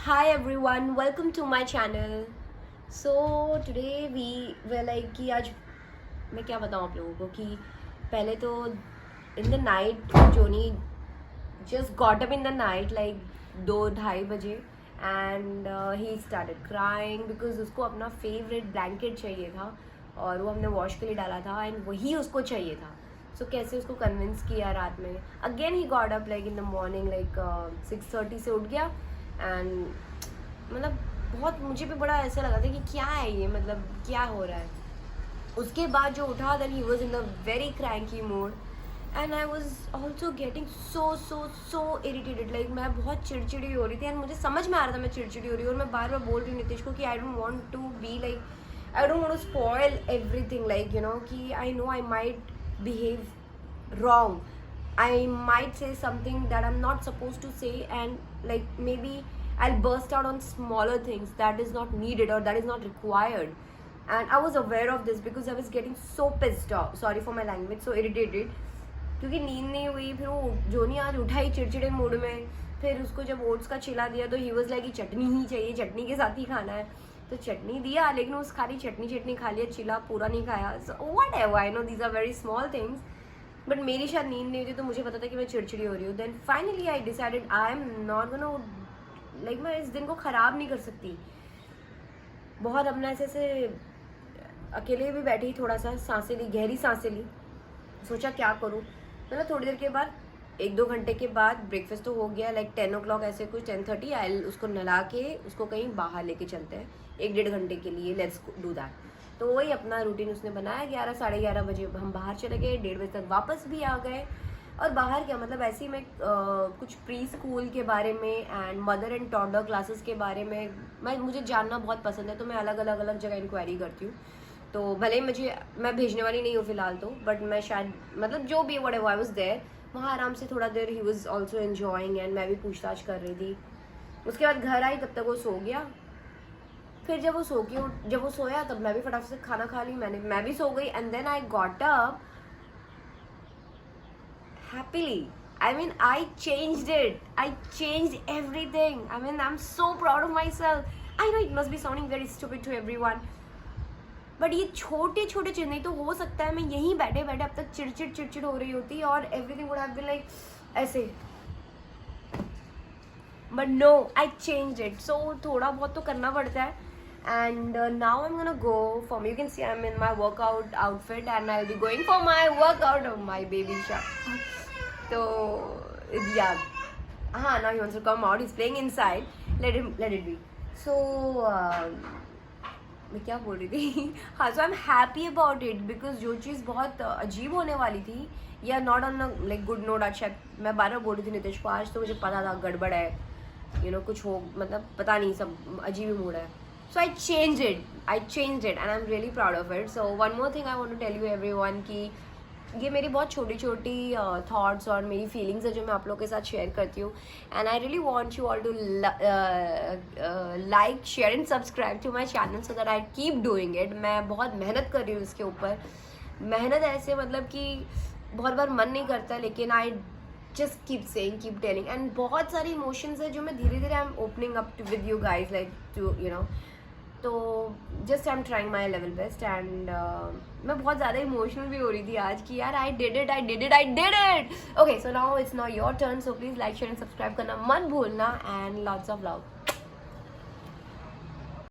Hi everyone, welcome to my channel. So today we were like कि आज मैं क्या बताऊँ आप लोगों को कि पहले तो in the night Johnny just got up in the night like 2-2:30 बजे and he started crying because उसको अपना favorite blanket चाहिए था और वो हमने वॉश के लिए डाला था and वही उसको चाहिए था. So कैसे उसको कन्विंस किया रात में. Again he got up like in the morning like 6:30 से उठ गया एंड मतलब बहुत मुझे भी बड़ा ऐसा लगा था कि क्या है ये, मतलब क्या हो रहा है. उसके बाद जो उठा then he was in the very cranky mood and I was also getting so irritated. Like मैं बहुत चिड़चिड़ी हो रही थी एंड मुझे समझ में आ रहा था मैं चिड़चिड़ी हो रही हूँ और मैं बार बार बोल रही हूँ नितिश को कि I don't want to be like I don't want to spoil everything like you know कि I know I might behave wrong. I might say something that I'm not supposed to say, and like maybe I'll burst out on smaller things that is not needed or that is not required. And I was aware of this because I was getting so pissed off. Sorry for my language, so irritated. क्योंकि नींद नहीं हुई. फिर वो जोनी आज उठा ही चिड़चिड़े mood में. फिर उसको जब ओट्स का चिला दिया तो ही वॉज लाइक चटनी ही चाहिए, चटनी के साथ ही खाना है. तो चटनी दिया लेकिन उस खाली चटनी खा लिया, चिला पूरा नहीं खाया. So whatever, I know these are very small things. But मेरी शायद नींद नहीं हुई थी तो मुझे पता था कि मैं चिड़चिड़ी हो रही हूँ. Then finally I decided I am not gonna like मैं इस दिन को ख़राब नहीं कर सकती. बहुत अपना ऐसे अकेले भी बैठी, थोड़ा सा सांसें ली, गहरी सांसें ली. सोचा क्या करूँ. मतलब थोड़ी देर के बाद 1-2 घंटे के बाद ब्रेकफास्ट तो हो गया लाइक 10 o'clock ऐसे कुछ 10:30. आई उसको नला के उसको कहीं बाहर लेके चलते हैं 1-1.5 घंटे के लिए. Let's do that. तो वही अपना रूटीन उसने बनाया. 11-11:30 बजे हम बाहर चले गए, 1:30 बजे तक वापस भी आ गए. और बाहर क्या मतलब ऐसे ही मैं कुछ प्री स्कूल के बारे में and mother and toddler classes के बारे में मुझे जानना बहुत पसंद है. तो मैं अलग जगह इंक्वायरी करती हूँ. तो भले ही मैं भेजने वाली नहीं हूँ फिलहाल तो, बट मैं शायद मतलब जो भी व्हाटएवर आई वाज देयर वहाँ आराम से थोड़ा देर ही वाज आल्सो एंजॉयिंग एंड मैं भी पूछताछ कर रही थी. उसके बाद घर आई तब तक वो सो गया. फिर जब वो सोया तब मैं भी फटाफट से खाना खा ली. मैं भी सो गई and then I got up happily. I mean, I changed it. I changed everything. I mean, I'm so proud of myself. I know it must be sounding very stupid to everyone. But ये छोटे छोटे चीज नहीं तो हो सकता है मैं यहीं बैठे बैठे अब तक चिड़चिड़ हो रही होती और everything would have been like ऐसे. But no, I change it. So थोड़ा बहुत तो करना पड़ता है. And now I'm gonna go for me. You can see I'm in my workout outfit and I'll be going for my workout of my baby shark. So yeah, now he wants to come out. He's playing inside. Let it be. So मैं क्या बोल रही थी. हाँ, so I'm happy about it because जो चीज़ बहुत अजीब होने वाली थी या not on like good note. अच्छा मैं बार बोल रही थी नितिश को आज तो मुझे पता था गड़बड़ है, कुछ हो, मतलब पता नहीं, सब अजीब ही मूड है. So I changed it and I'm really proud of it. So one more thing I want to tell you everyone कि ये मेरी बहुत छोटी छोटी थॉट्स और मेरी फीलिंग्स है जो मैं आप लोगों के साथ शेयर करती हूँ. And I really want you all to like, share and subscribe to my channel so that I keep doing it. मैं बहुत मेहनत कर रही हूँ इसके ऊपर. मेहनत ऐसे मतलब कि बहुत बार मन नहीं करता लेकिन आई just keep saying, keep telling. And बहुत सारे इमोशंस है जो मैं धीरे धीरे I am opening up to with you guys like to तो just I am trying my level best. And मैं बहुत ज़्यादा इमोशनल भी हो रही थी आज कि यार I did it. Okay, so now it's now your turn. So please like, share and subscribe करना मत भूलना. And lots of love.